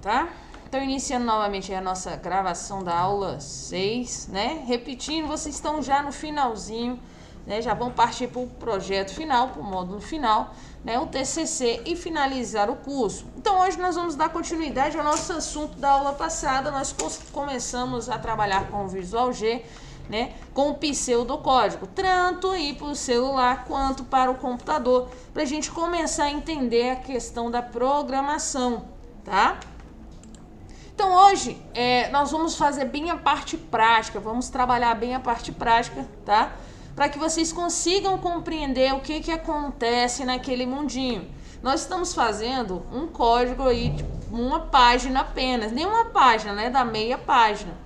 tá? Então, iniciando novamente a nossa gravação da aula 6, né? Repetindo, vocês estão já no finalzinho, né? Já vão partir para o projeto final, para o módulo final, né? O TCC e finalizar o curso. Então, hoje nós vamos dar continuidade ao nosso assunto da aula passada. Nós começamos a trabalhar com o Visual G, né, com o pseudocódigo, tanto aí para o celular quanto para o computador, para a gente começar a entender a questão da programação, tá? Então hoje nós vamos fazer bem a parte prática, vamos trabalhar bem a parte prática, tá? Para que vocês consigam compreender o que acontece naquele mundinho. Nós estamos fazendo um código aí, de uma página apenas, nem uma página, né, da meia página.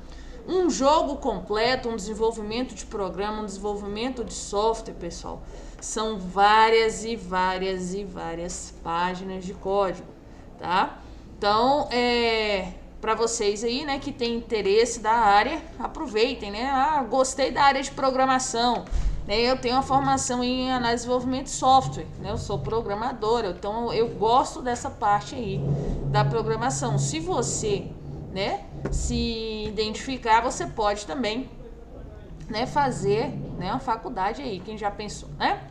Um jogo completo, um desenvolvimento de programa, um desenvolvimento de software, pessoal, são várias e várias e várias páginas de código, tá? Então, para vocês aí, né, que tem interesse da área, aproveitem, né? Ah, gostei da área de programação, né? Eu tenho uma formação em análise de desenvolvimento de software, né? Eu sou programadora, então eu gosto dessa parte aí da programação. Se você, né, se identificar, você pode também, né, fazer, né, uma faculdade aí, quem já pensou, né?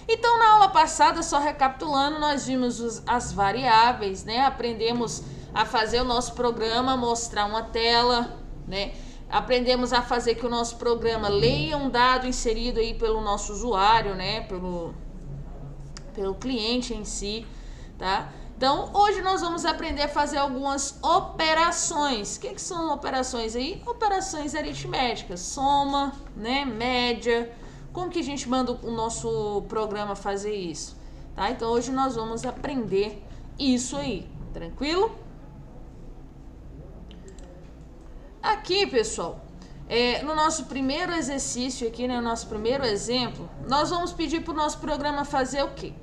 Então, na aula passada, só recapitulando, nós vimos as variáveis, né? Aprendemos a fazer o nosso programa, mostrar uma tela, né? Aprendemos a fazer que o nosso programa leia um dado inserido aí pelo nosso usuário, né? Pelo cliente em si, tá? Então, hoje nós vamos aprender a fazer algumas operações. O que são operações aí? Operações aritméticas, soma, né, média. Como que a gente manda o nosso programa fazer isso? Tá? Então, hoje nós vamos aprender isso aí, tranquilo? Aqui, pessoal, no nosso primeiro exercício aqui, né, no nosso primeiro exemplo, nós vamos pedir para o nosso programa fazer o quê?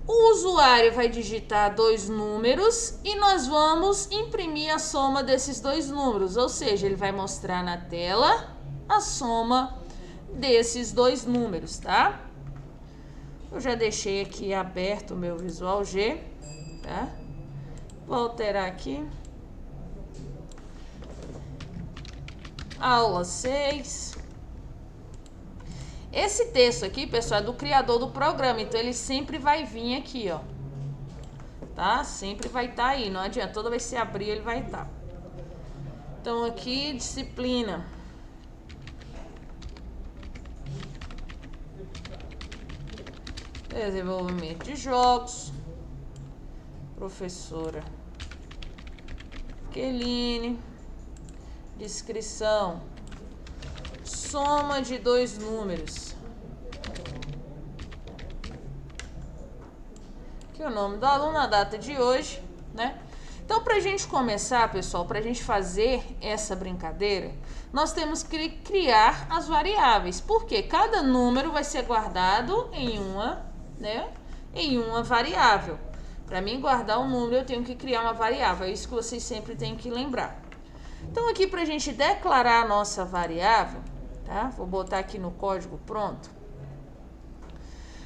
O usuário vai digitar 2 números e nós vamos imprimir a soma desses 2 números, ou seja, ele vai mostrar na tela a soma desses 2 números, tá? Eu já deixei aqui aberto o meu Visual G, tá? Vou alterar aqui. Aula 6. Esse texto aqui, pessoal, é do criador do programa, então ele sempre vai vir aqui, ó. Tá? Sempre vai estar aí, não adianta, toda vez que você abrir ele vai estar. Então aqui, disciplina. Desenvolvimento de jogos. Professora Keline. Descrição. Soma de 2 números. Aqui o nome do aluno, a data de hoje, né? Então, para a gente começar, pessoal, para a gente fazer essa brincadeira, nós temos que criar as variáveis, porque cada número vai ser guardado em uma, né, em uma variável. Para mim guardar um número, eu tenho que criar uma variável, é isso que vocês sempre têm que lembrar. Então, aqui para a gente declarar a nossa variável, tá? Vou botar aqui no código pronto.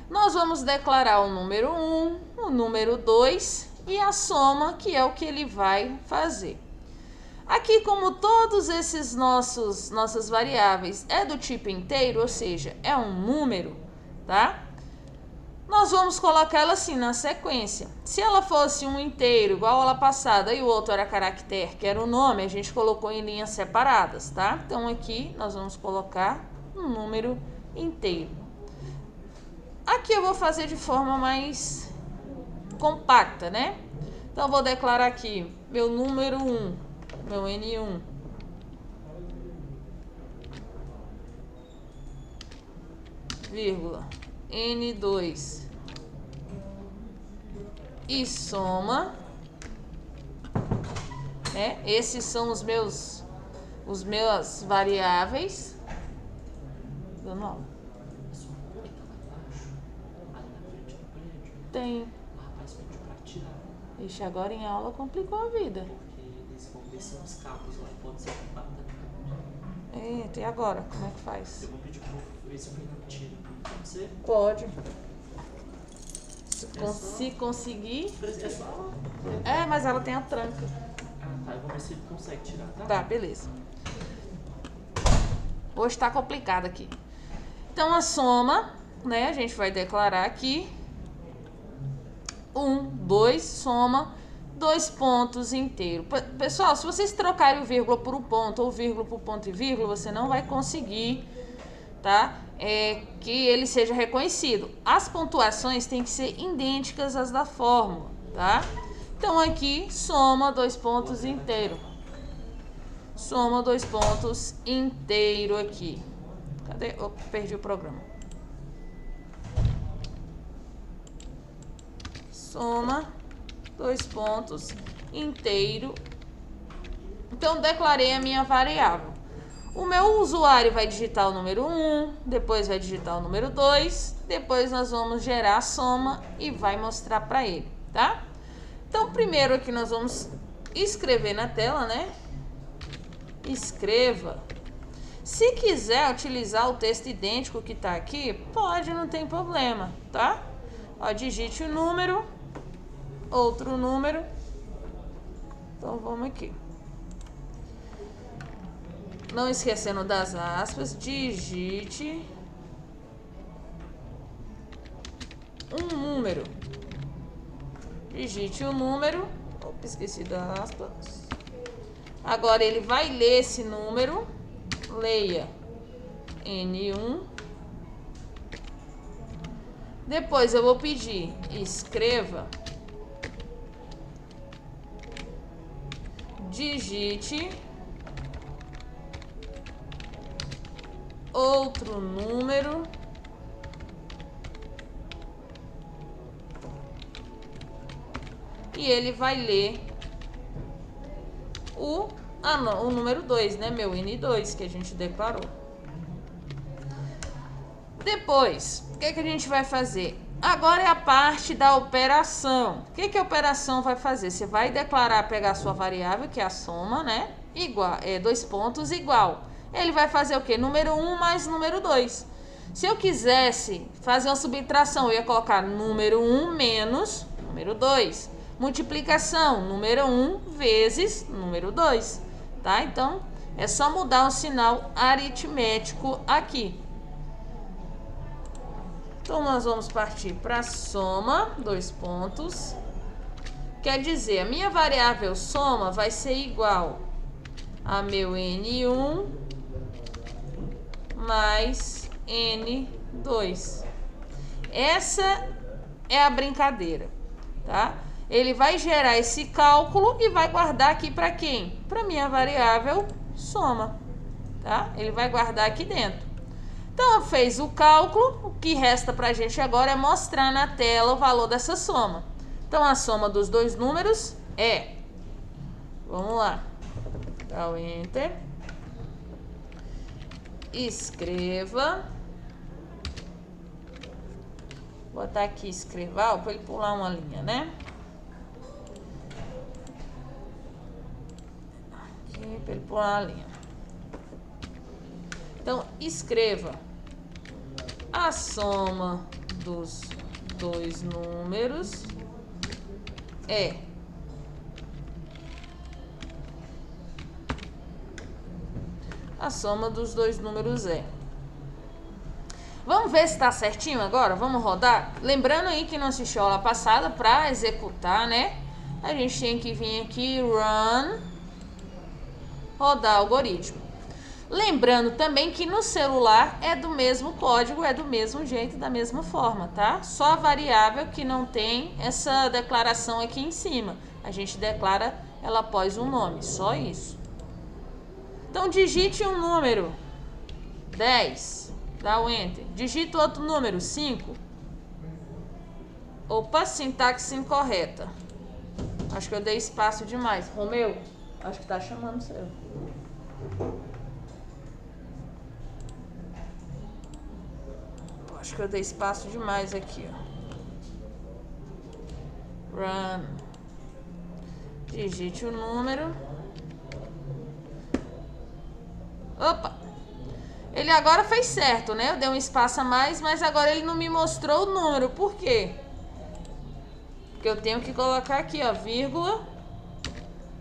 Nós vamos declarar o número 1, o número 2 e a soma, que é o que ele vai fazer. Aqui, como todos esses nossas variáveis é do tipo inteiro, ou seja, é um número, tá? Nós vamos colocar ela assim na sequência. Se ela fosse um inteiro, igual a aula passada, e o outro era caractere, que era o nome, a gente colocou em linhas separadas, tá? Então, aqui nós vamos colocar um número inteiro. Aqui eu vou fazer de forma mais compacta, né? Então, eu vou declarar aqui meu número 1, meu N1. Vírgula. N2 e soma, né? Esses são os meus variáveis. Dando aula. Tem. Ixi, agora em aula complicou a vida. Eita, e agora? Como é que faz? Eu vou pedir pro ver se eu tiro. Pode. Se conseguir. Mas ela tem a tranca. eu vou ver se ele consegue tirar, tá? Tá, beleza. Hoje tá complicado aqui. Então, a soma, né, a gente vai declarar aqui. 1, 2, soma, 2 pontos inteiros. Pessoal, se vocês trocarem o vírgula por um ponto ou vírgula por ponto e vírgula, você não vai conseguir, tá? Que ele seja reconhecido. As pontuações têm que ser idênticas às da fórmula, tá? Então, aqui, soma 2 pontos inteiro. Soma 2 pontos inteiro aqui. Cadê? Opa, perdi o programa. Soma 2 pontos inteiro. Então, declarei a minha variável. O meu usuário vai digitar o número 1, depois vai digitar o número 2, depois nós vamos gerar a soma e vai mostrar para ele, tá? Então, primeiro aqui nós vamos escrever na tela, né? Escreva. Se quiser utilizar o texto idêntico que tá aqui, pode, não tem problema, tá? Ó, digite o número, outro número. Então, vamos aqui. Não esquecendo das aspas, digite um número. Digite o número. Opa, esqueci das aspas. Agora ele vai ler esse número. Leia N1. Depois eu vou pedir escreva. Digite outro número. E ele vai ler o número 2, né? Meu N2, que a gente declarou. Depois, o que a gente vai fazer? Agora é a parte da operação. O que a operação vai fazer? Você vai declarar, pegar a sua variável, que é a soma, né? Igual, 2 pontos igual. Ele vai fazer o quê? Número 1 mais número 2. Se eu quisesse fazer uma subtração, eu ia colocar número 1 menos número 2. Multiplicação, número 1 vezes número 2. Tá? Então, é só mudar o sinal aritmético aqui. Então, nós vamos partir para a soma, 2 pontos. Quer dizer, a minha variável soma vai ser igual a meu N1 mais N2. Essa é a brincadeira, tá? Ele vai gerar esse cálculo e vai guardar aqui para quem? Para minha variável soma, tá? Ele vai guardar aqui dentro. Então, fez o cálculo, o que resta para a gente agora é mostrar na tela o valor dessa soma. Então, a soma dos dois números é... Vamos lá. Dá o Enter. Escreva. Vou botar aqui escreva, para ele pular uma linha, né? Aqui, para ele pular uma linha. Então, escreva a soma dos dois números é a soma dos dois números é. Vamos ver se está certinho agora? Vamos rodar? Lembrando aí que não assistiu a aula passada, para executar, né? A gente tem que vir aqui, run, rodar algoritmo. Lembrando também que no celular é do mesmo código, é do mesmo jeito, da mesma forma, tá? Só a variável que não tem essa declaração aqui em cima. A gente declara ela após um nome, só isso. Então, digite um número, 10, dá o Enter. Digita outro número, 5. Opa, sintaxe incorreta. Acho que eu dei espaço demais. Romeu, acho que tá chamando o seu. Acho que eu dei espaço demais aqui, ó. Run. Digite o número. Opa! Ele agora fez certo, né? Eu dei um espaço a mais, mas agora ele não me mostrou o número. Por quê? Porque eu tenho que colocar aqui, ó, vírgula,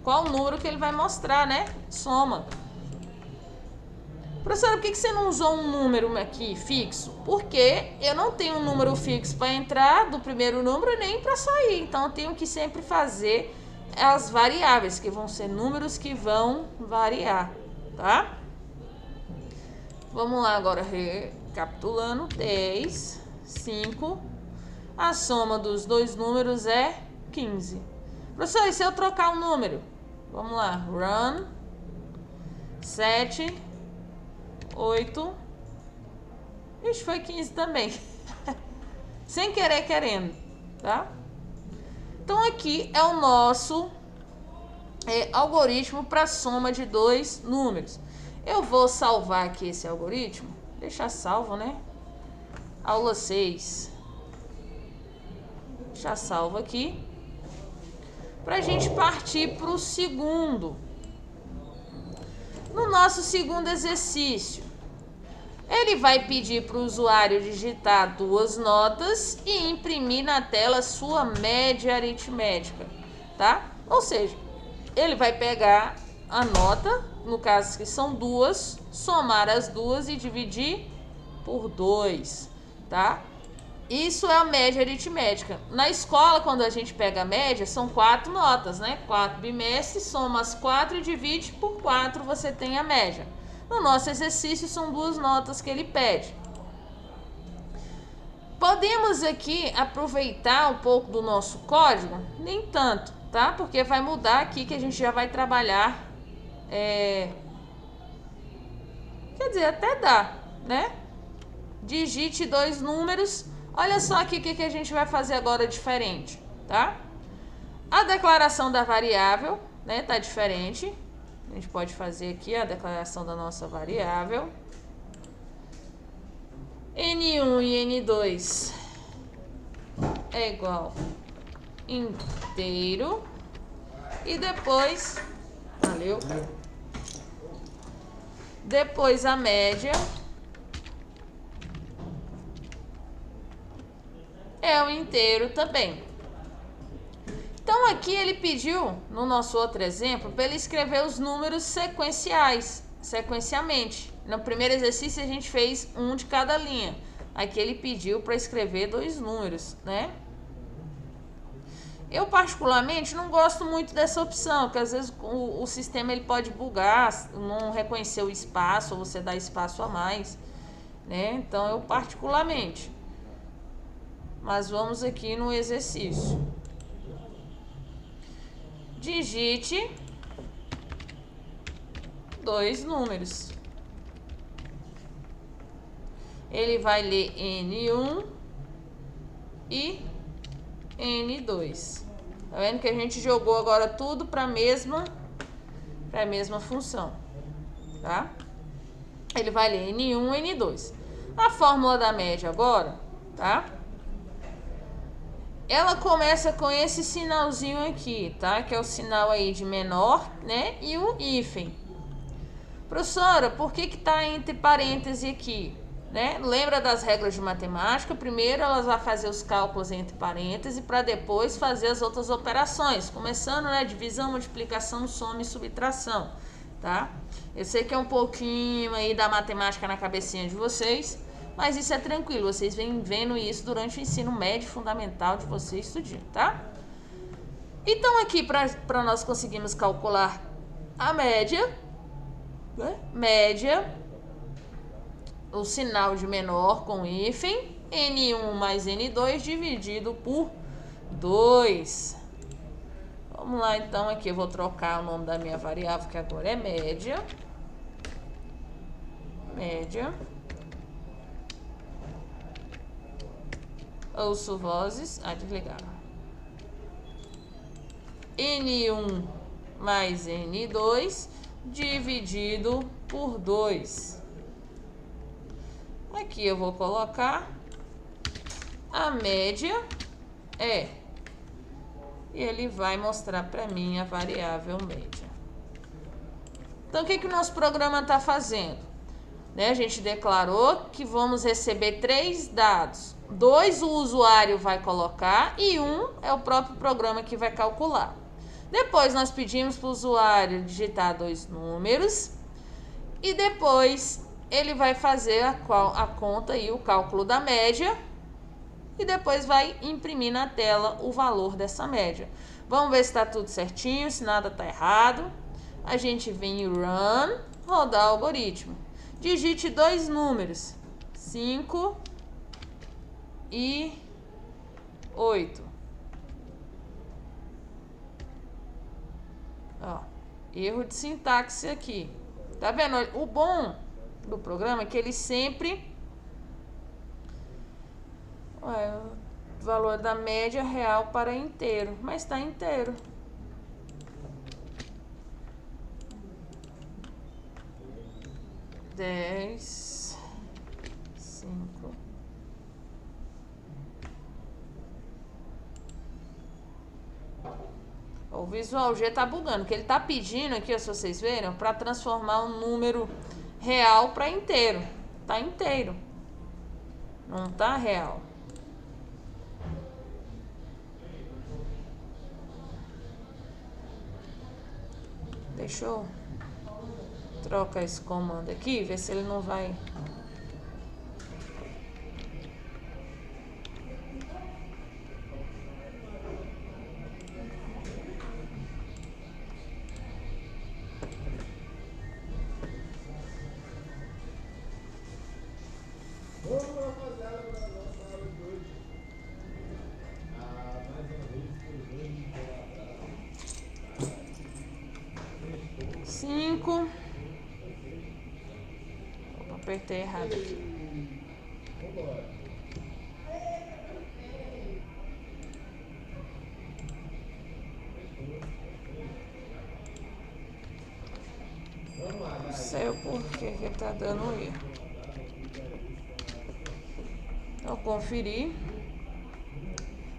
qual número que ele vai mostrar, né? Soma. Professora, por que você não usou um número aqui fixo? Porque eu não tenho um número fixo para entrar do primeiro número nem para sair. Então, eu tenho que sempre fazer as variáveis, que vão ser números que vão variar, tá? Vamos lá agora, recapitulando. 10, 5. A soma dos dois números é 15. Professor, e se eu trocar um número? Vamos lá. Run. 7, 8. Ixi, foi 15 também. Sem querer, querendo, tá? Então, aqui é o nosso algoritmo para soma de dois números. Eu vou salvar aqui esse algoritmo. Deixar salvo, né? Aula 6. Deixar salvo aqui. Para a gente partir para o segundo. No nosso segundo exercício, ele vai pedir para o usuário digitar duas notas e imprimir na tela sua média aritmética, tá? Ou seja, ele vai pegar a nota, no caso que são duas, somar as duas e dividir por 2, tá? Isso é a média aritmética. Na escola, quando a gente pega a média, são 4 notas, né? 4 bimestres, soma as 4 e divide por 4, você tem a média. No nosso exercício, são 2 notas que ele pede. Podemos aqui aproveitar um pouco do nosso código? Nem tanto, tá? Porque vai mudar aqui que a gente já vai trabalhar. Quer dizer, até dá, né? Digite 2 números. Olha só aqui o que a gente vai fazer agora diferente, tá? A declaração da variável, né, tá diferente. A gente pode fazer aqui a declaração da nossa variável. N1 e N2 é igual inteiro. E depois, valeu. Depois a média é o inteiro também. Então aqui ele pediu, no nosso outro exemplo, para ele escrever os números sequencialmente. No primeiro exercício a gente fez um de cada linha. Aqui ele pediu para escrever 2 números, né? Eu particularmente não gosto muito dessa opção, porque às vezes o sistema ele pode bugar, não reconhecer o espaço, ou você dá espaço a mais, né? Então eu particularmente. Mas vamos aqui no exercício. Digite 2 números. Ele vai ler N1 e N2. Tá vendo que a gente jogou agora tudo para a mesma função, tá? Ele vai ler N1 e N2. A fórmula da média agora, tá? Ela começa com esse sinalzinho aqui, tá? Que é o sinal aí de menor, né? E o hífen. Professora, por que tá entre parênteses aqui? Né? Lembra das regras de matemática? Primeiro elas vão fazer os cálculos entre parênteses para depois fazer as outras operações. Começando, né? Divisão, multiplicação, soma e subtração, tá? Eu sei que é um pouquinho aí da matemática na cabecinha de vocês, mas isso é tranquilo, vocês vêm vendo isso durante o ensino médio fundamental de vocês estudando, tá? Então aqui, para nós conseguirmos calcular a média, né? Média, o sinal de menor com hífen, N1 mais N2 dividido por 2. Vamos lá, então, aqui eu vou trocar o nome da minha variável, que agora é média. Média. Ouço vozes. Desligar. N1 mais N2 dividido por 2. Aqui eu vou colocar a média e ele vai mostrar para mim a variável média. Então, o que o nosso programa está fazendo? Né? A gente declarou que vamos receber 3 dados. 2 o usuário vai colocar e 1 é o próprio programa que vai calcular. Depois nós pedimos para o usuário digitar 2 números e depois ele vai fazer a conta e o cálculo da média e depois vai imprimir na tela o valor dessa média. Vamos ver se está tudo certinho, se nada está errado. A gente vem em Run, rodar o algoritmo. Digite 2 números, 5 e 8. Ó, erro de sintaxe aqui. Tá vendo? O bom do programa é que ele sempre... o valor da média real para inteiro, mas está inteiro. Dez, 5. O Visual G tá bugando, que ele tá pedindo aqui, se vocês verem, para transformar um número real para inteiro. Tá inteiro. Não tá real. Deixa eu trocar esse comando aqui, ver se ele não vai... Apertei errado aqui. Não sei o porquê que tá dando erro. Então, conferir.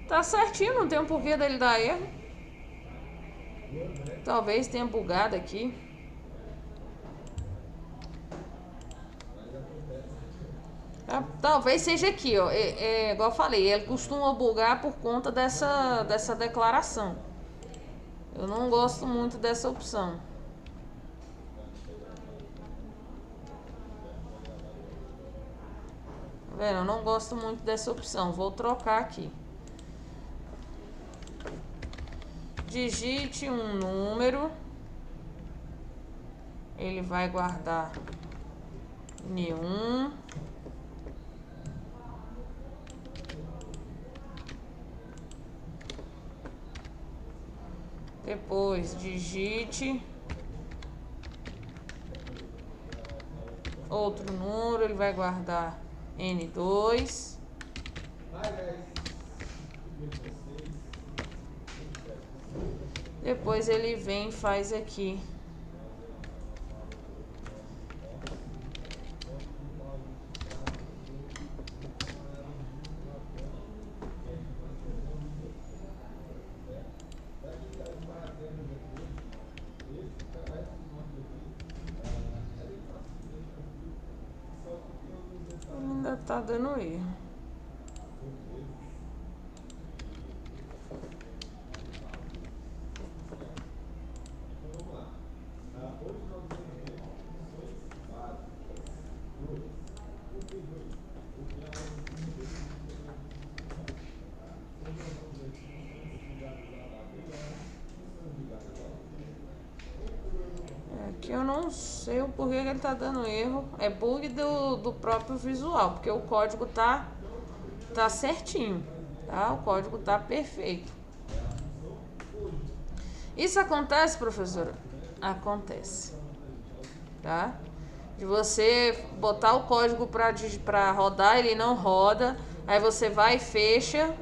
Tá certinho, não tem um porquê dele dar erro. Talvez tenha bugado aqui. Talvez seja aqui, ó. Igual eu falei, ele costuma bugar por conta dessa declaração. Eu não gosto muito dessa opção. Tá vendo? Eu não gosto muito dessa opção. Vou trocar aqui. Digite um número. Ele vai guardar nenhum. Depois digite outro número, ele vai guardar N2. Depois ele vem e faz aqui. Ainda tá dando erro. Aqui eu não sei o porquê que ele tá dando erro. É bug do próprio visual, porque o código tá certinho, tá? O código tá perfeito. Isso acontece, professora? Acontece, tá? De você botar o código para rodar, ele não roda, aí você vai e fecha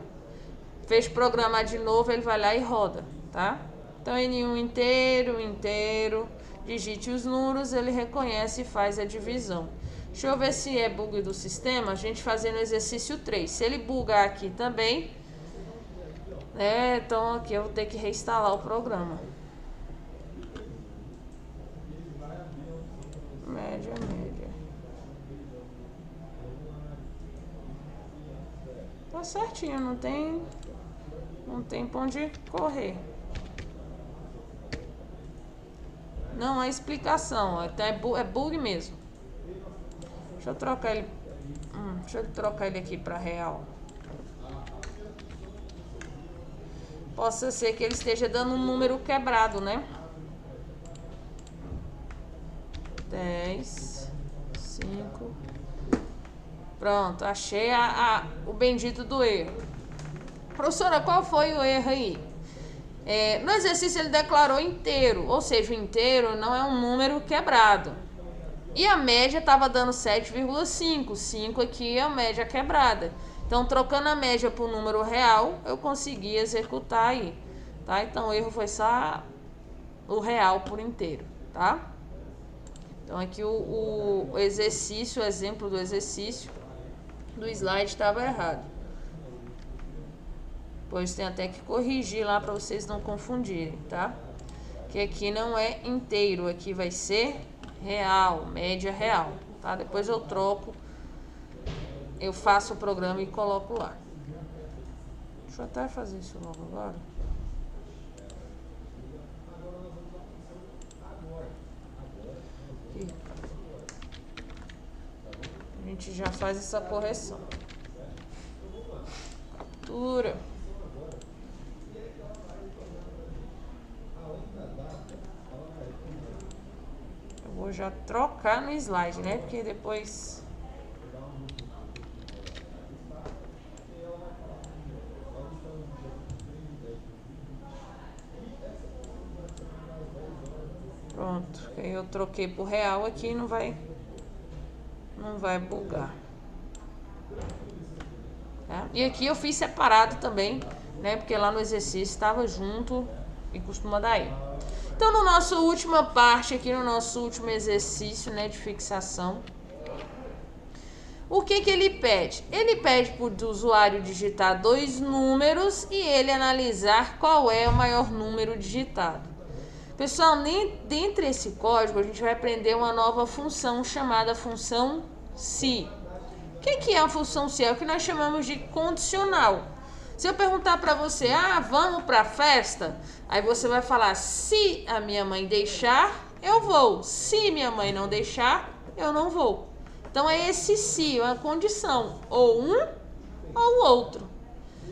programar de novo, ele vai lá e roda, tá? Então, N1 inteiro, digite os números, ele reconhece e faz a divisão. Deixa eu ver se é bug do sistema, a gente fazendo o exercício 3. Se ele bugar aqui também, né, então aqui eu vou ter que reinstalar o programa. Média. Tá certinho, não tem pra onde correr. Não há explicação. Então é bug mesmo. Deixa eu trocar ele. Deixa eu trocar ele aqui para real. Possa ser que ele esteja dando um número quebrado, né? 10, 5. Pronto, achei o bendito do erro. Professora, qual foi o erro aí? No exercício ele declarou inteiro, ou seja, o inteiro não é um número quebrado. E a média estava dando 7,5. 5 aqui é a média quebrada. Então, trocando a média para o número real, eu consegui executar aí. Tá? Então, o erro foi só o real por inteiro. Tá? Então, aqui o exercício, o exemplo do exercício do slide estava errado. Pois tem até que corrigir lá para vocês não confundirem, tá? Que aqui não é inteiro, aqui vai ser real, média real, tá? Depois eu troco, eu faço o programa e coloco lá. Deixa eu até fazer isso logo agora. Aqui. A gente já faz essa correção. Captura. Vou já trocar no slide, né? Porque depois... Pronto. Aí eu troquei pro real aqui, não vai bugar. Tá? E aqui eu fiz separado também, né? Porque lá no exercício estava junto e costuma dar erro. Então, no nosso última parte aqui, no nosso último exercício, né, de fixação, o que ele pede? Ele pede para o usuário digitar 2 números e ele analisar qual é o maior número digitado. Pessoal, dentro desse código, a gente vai aprender uma nova função chamada função se. O que é a função se? É o que nós chamamos de condicional. Se eu perguntar para você, vamos para a festa? Aí você vai falar, se a minha mãe deixar, eu vou. Se minha mãe não deixar, eu não vou. Então, é esse se, é uma condição. Ou um ou outro.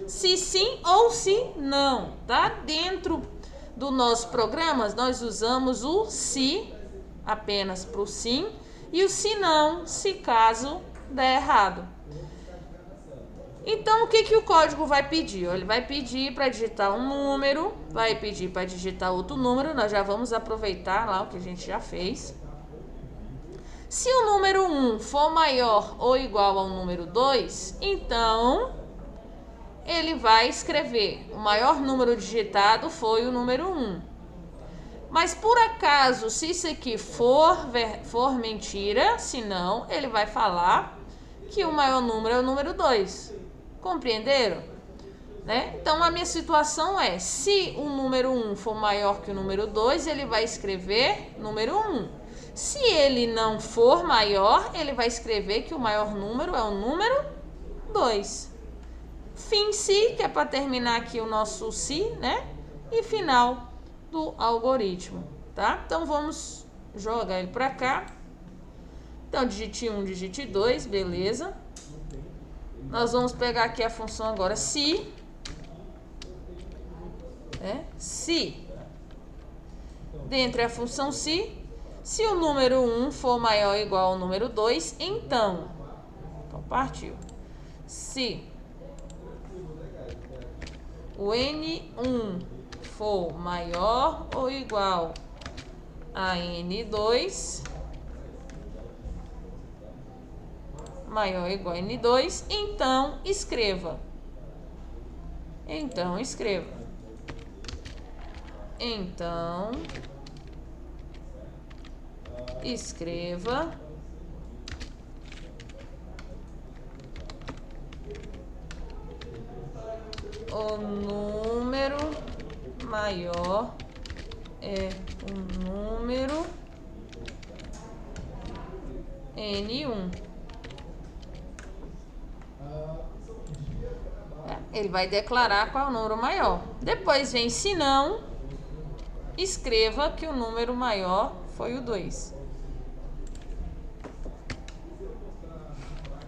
Se sim ou se não, tá? Dentro do nosso programa, nós usamos o se apenas para o sim e o se não, se caso der errado. Então, o que o código vai pedir? Ele vai pedir para digitar um número, vai pedir para digitar outro número, nós já vamos aproveitar lá o que a gente já fez. Se o número 1 for maior ou igual ao número 2, então ele vai escrever o maior número digitado foi o número 1. Mas por acaso, se isso aqui for mentira, se não, ele vai falar que o maior número é o número 2. Compreenderam? Né? Então, a minha situação é, se o número 1 for maior que o número 2, ele vai escrever número 1. Se ele não for maior, ele vai escrever que o maior número é o número 2. Fim se, que é para terminar aqui o nosso se, né? E final do algoritmo, tá? Então, vamos jogar ele para cá. Então, digite 1, digite 2, beleza. Nós vamos pegar aqui a função agora se. Se. Dentro da função se o número 1 for maior ou igual ao número 2, então partiu. Se o N1 for maior ou igual a N2, maior ou igual a N2, então escreva. Então escreva o número maior é o número N1. Ele vai declarar qual é o número maior. Depois vem se não, escreva que o número maior foi o 2.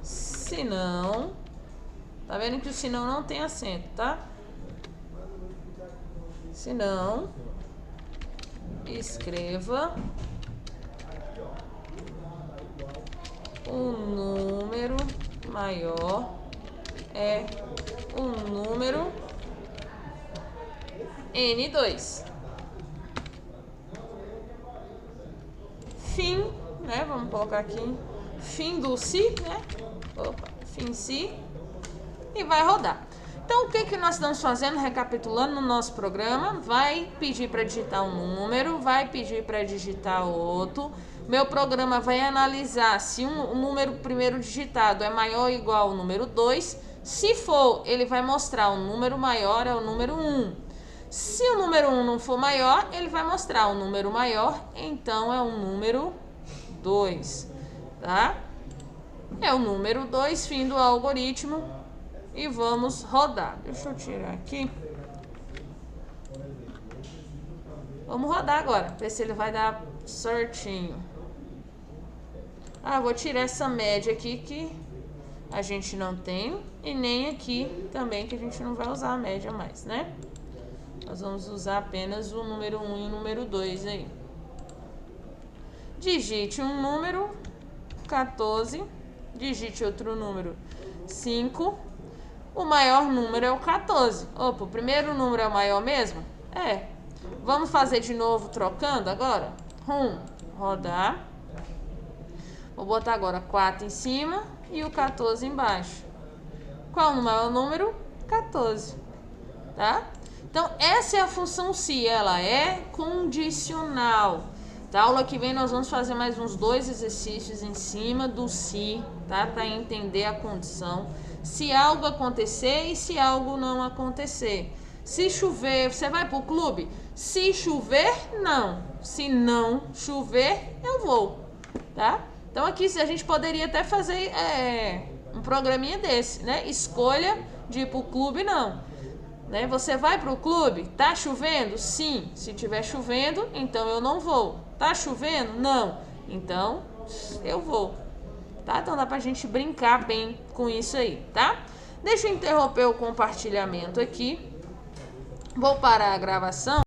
Se não, tá vendo que o se não tem acento, tá? Se não, escreva o número maior é o número N2. Fim, né? Vamos colocar aqui fim do se, né? Opa, fim se. E vai rodar. Então, o que nós estamos fazendo, recapitulando no nosso programa? Vai pedir para digitar um número, vai pedir para digitar outro. Meu programa vai analisar se o número primeiro digitado é maior ou igual ao número 2. Se for, ele vai mostrar o número maior é o número 1. Se o número 1 não for maior, ele vai mostrar o número maior, então é o número 2, tá? É o número 2, fim do algoritmo. E vamos rodar. Deixa eu tirar aqui. Vamos rodar agora, ver se ele vai dar certinho. Vou tirar essa média aqui que a gente não tem. E nem aqui também, que a gente não vai usar a média mais, né? Nós vamos usar apenas o número 1 e o número 2 aí. Digite um número, 14. Digite outro número, 5. O maior número é o 14. Opa, o primeiro número é o maior mesmo? É. Vamos fazer de novo trocando agora? Rodar. Vou botar agora 4 em cima e o 14 embaixo. Qual o maior número? 14. Tá? Então, essa é a função se. Ela é condicional. Na aula que vem nós vamos fazer mais uns 2 exercícios em cima do se, tá? Para entender a condição. Se algo acontecer e se algo não acontecer. Se chover, você vai pro clube? Se chover, não. Se não chover, eu vou, tá? Então aqui a gente poderia até fazer um programinha desse, né? Escolha de ir pro clube, não. Né? Você vai pro clube? Tá chovendo? Sim. Se tiver chovendo, então eu não vou. Tá chovendo? Não. Então eu vou. Tá? Então dá pra gente brincar bem com isso aí, tá? Deixa eu interromper o compartilhamento aqui. Vou parar a gravação.